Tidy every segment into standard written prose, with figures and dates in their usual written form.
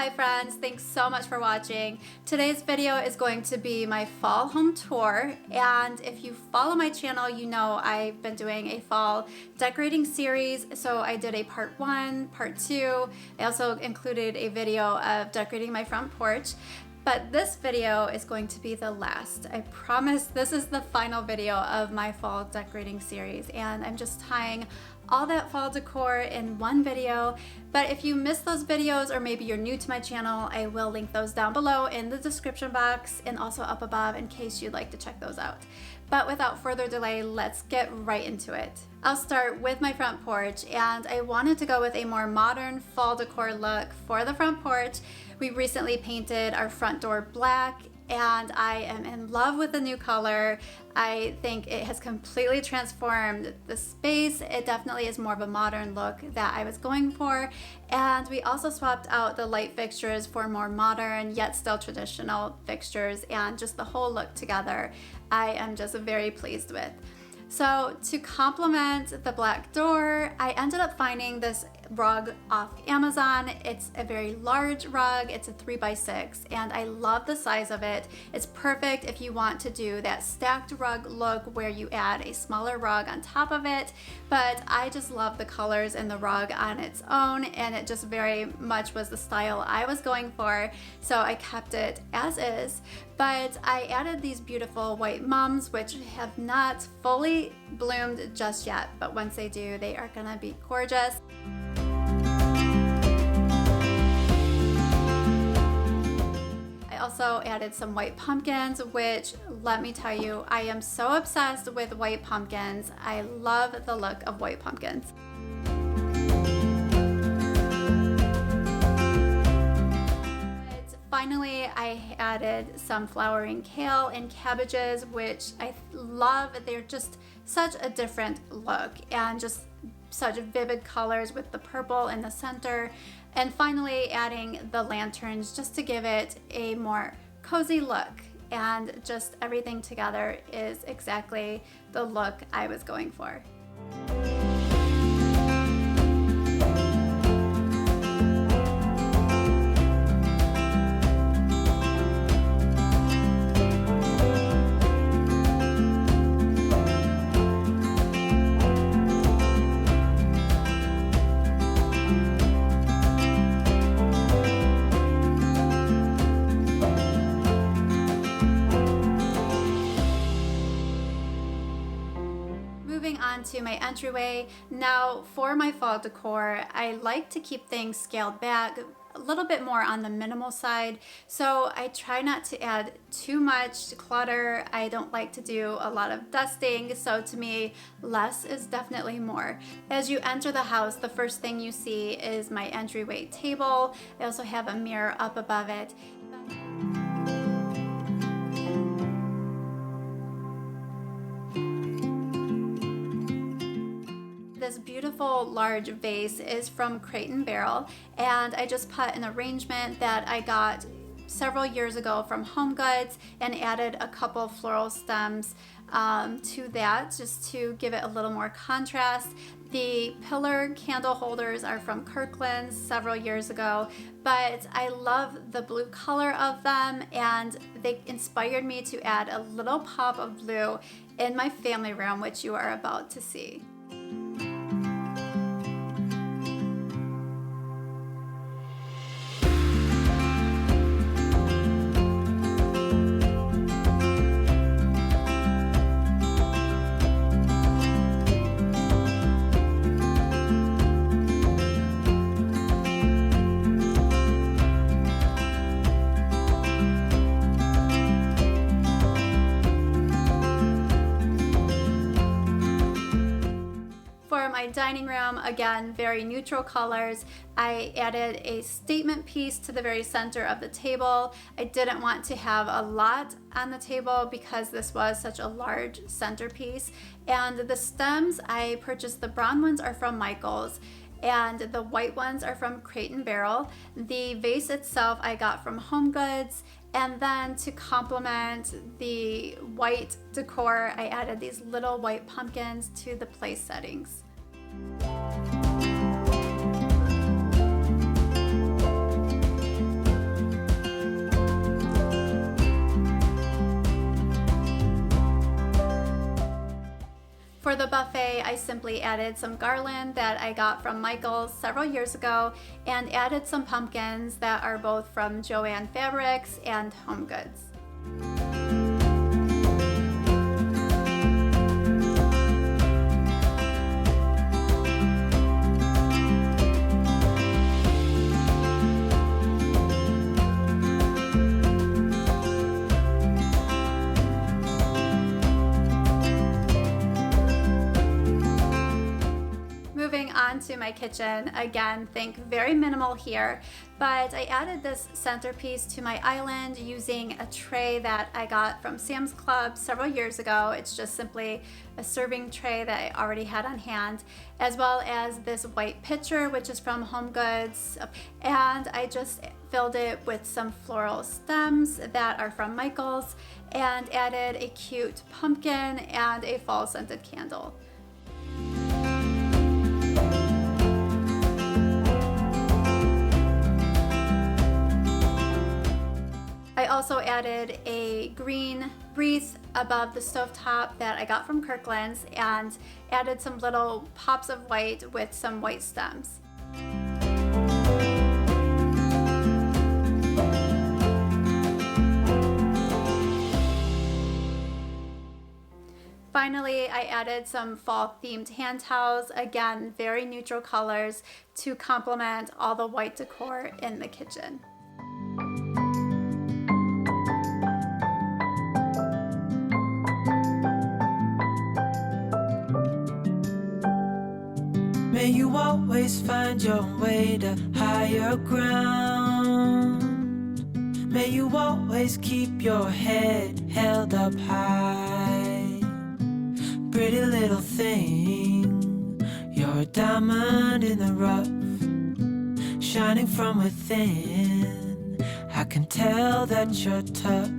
Hi friends, thanks so much for watching. Today's video is going to be my fall home tour, and if you follow my channel, you know I've been doing a fall decorating series. So I did a part 1, part 2. I also included a video of decorating my front porch. But this video is going to be the last. I promise this is the final video of my fall decorating series, and I'm just tying all that fall decor in one video. But if you missed those videos, or maybe you're new to my channel, I will link those down below in the description box and also up above in case you'd like to check those out. But without further delay, let's get right into it. I'll start with my front porch, and I wanted to go with a more modern fall decor look for the front porch. We recently painted our front door black, and I am in love with the new color. I think it has completely transformed the space. It definitely is more of a modern look that I was going for. And we also swapped out the light fixtures for more modern yet still traditional fixtures, and just the whole look together I am just very pleased with. So to complement the black door, I ended up finding this rug off Amazon. It's a very large rug. It's a 3x6, and I love the size of it. It's perfect if you want to do that stacked rug look where you add a smaller rug on top of it. But I just love the colors in the rug on its own, and it just very much was the style I was going for. So I kept it as is. But I added these beautiful white mums, which have not fully bloomed just yet, but once they do, they are gonna be gorgeous. I also added some white pumpkins, which, let me tell you, I am so obsessed with white pumpkins. I love the look of white pumpkins. Finally, I added some flowering kale and cabbages, which I love. They're just such a different look and just such vivid colors with the purple in the center. And finally, adding the lanterns just to give it a more cozy look. And just everything together is exactly the look I was going for. To my entryway. Now for my fall decor, I like to keep things scaled back, a little bit more on the minimal side. So I try not to add too much clutter. I don't like to do a lot of dusting. So to me, less is definitely more. As you enter the house, the first thing you see is my entryway table. I also have a mirror up above it. This beautiful large vase is from Crate & Barrel, and I just put an arrangement that I got several years ago from Home Goods and added a couple floral stems to that just to give it a little more contrast. The pillar candle holders are from Kirkland's several years ago, but I love the blue color of them, and they inspired me to add a little pop of blue in my family room, which you are about to see. Dining room, again, very neutral colors. I added a statement piece to the very center of the table. I didn't want to have a lot on the table because this was such a large centerpiece. And the stems, I purchased the brown ones are from Michael's, and the white ones are from Crate & Barrel. The vase itself I got from Home Goods, and then to complement the white decor, I added these little white pumpkins to the place settings. the buffet, I simply added some garland that I got from Michael's several years ago and added some pumpkins that are both from Joann Fabrics and Home Goods. Moving on to my kitchen, again, think very minimal here, but I added this centerpiece to my island using a tray that I got from Sam's Club several years ago. It's just simply a serving tray that I already had on hand, as well as this white pitcher, which is from Home Goods, and I just filled it with some floral stems that are from Michael's and added a cute pumpkin and a fall scented candle. I also added a green wreath above the stovetop that I got from Kirkland's and added some little pops of white with some white stems. Finally, I added some fall themed hand towels, again, very neutral colors to complement all the white decor in the kitchen. May you always find your way to higher ground. May you always keep your head held up high. Pretty little thing, you're a diamond in the rough, shining from within. I can tell that you're tough.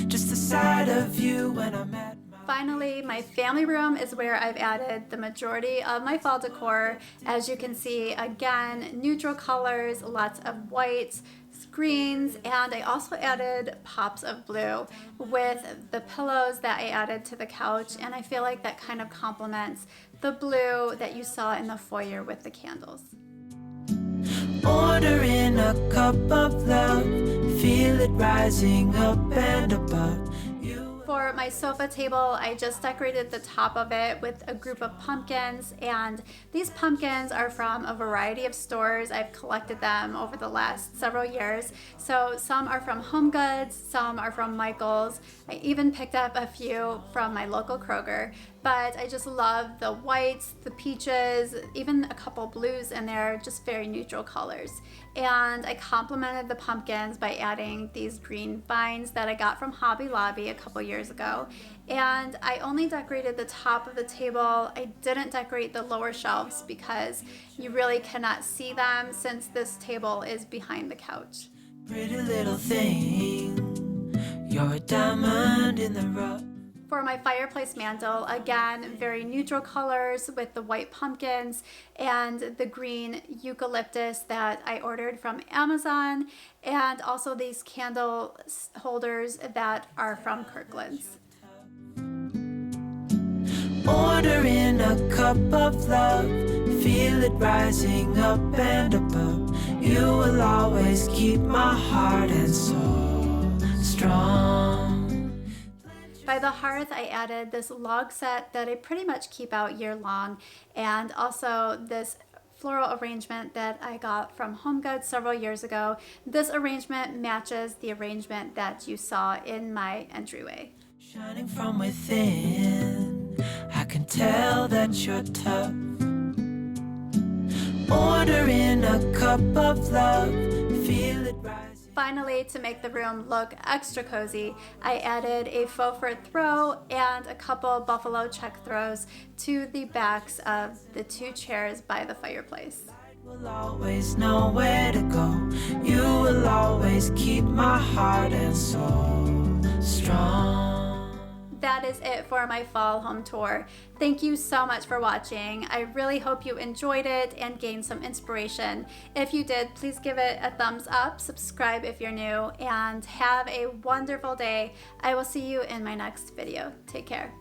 Just the sight of you when I'm at Finally, my family room is where I've added the majority of my fall decor. As you can see, again, neutral colors, lots of whites, greens, and I also added pops of blue with the pillows that I added to the couch, and I feel like that kind of complements the blue that you saw in the foyer with the candles. Ordering a cup of love, feel it rising up and above. For my sofa table, I just decorated the top of it with a group of pumpkins, and these pumpkins are from a variety of stores. I've collected them over the last several years. So some are from Home Goods, some are from Michael's. I even picked up a few from my local Kroger, but I just love the whites, the peaches, even a couple blues in there, just very neutral colors. And I complemented the pumpkins by adding these green vines that I got from Hobby Lobby a couple years ago. And I only decorated the top of the table. I didn't decorate the lower shelves because you really cannot see them since this table is behind the couch. Pretty little thing, you're a diamond in the rough. For my fireplace mantle, again, very neutral colors with the white pumpkins and the green eucalyptus that I ordered from Amazon, and also these candle holders that are from Kirkland's. Ordering a cup of love, feel it rising up and above. You will always keep my heart and soul strong. By the hearth, I added this log set that I pretty much keep out year long, and also this floral arrangement that I got from Home Goods several years ago. This arrangement matches the arrangement that you saw in my entryway. Shining from within, I can tell that you're tough. Ordering a cup of love, feel it rising. Finally, to make the room look extra cozy, I added a faux fur throw and a couple buffalo check throws to the backs of the two chairs by the fireplace. Will always know where to go. You will always keep my heart and soul strong. That is it for my fall home tour. Thank you so much for watching. I really hope you enjoyed it and gained some inspiration. If you did, please give it a thumbs up, subscribe if you're new, and have a wonderful day. I will see you in my next video. Take care.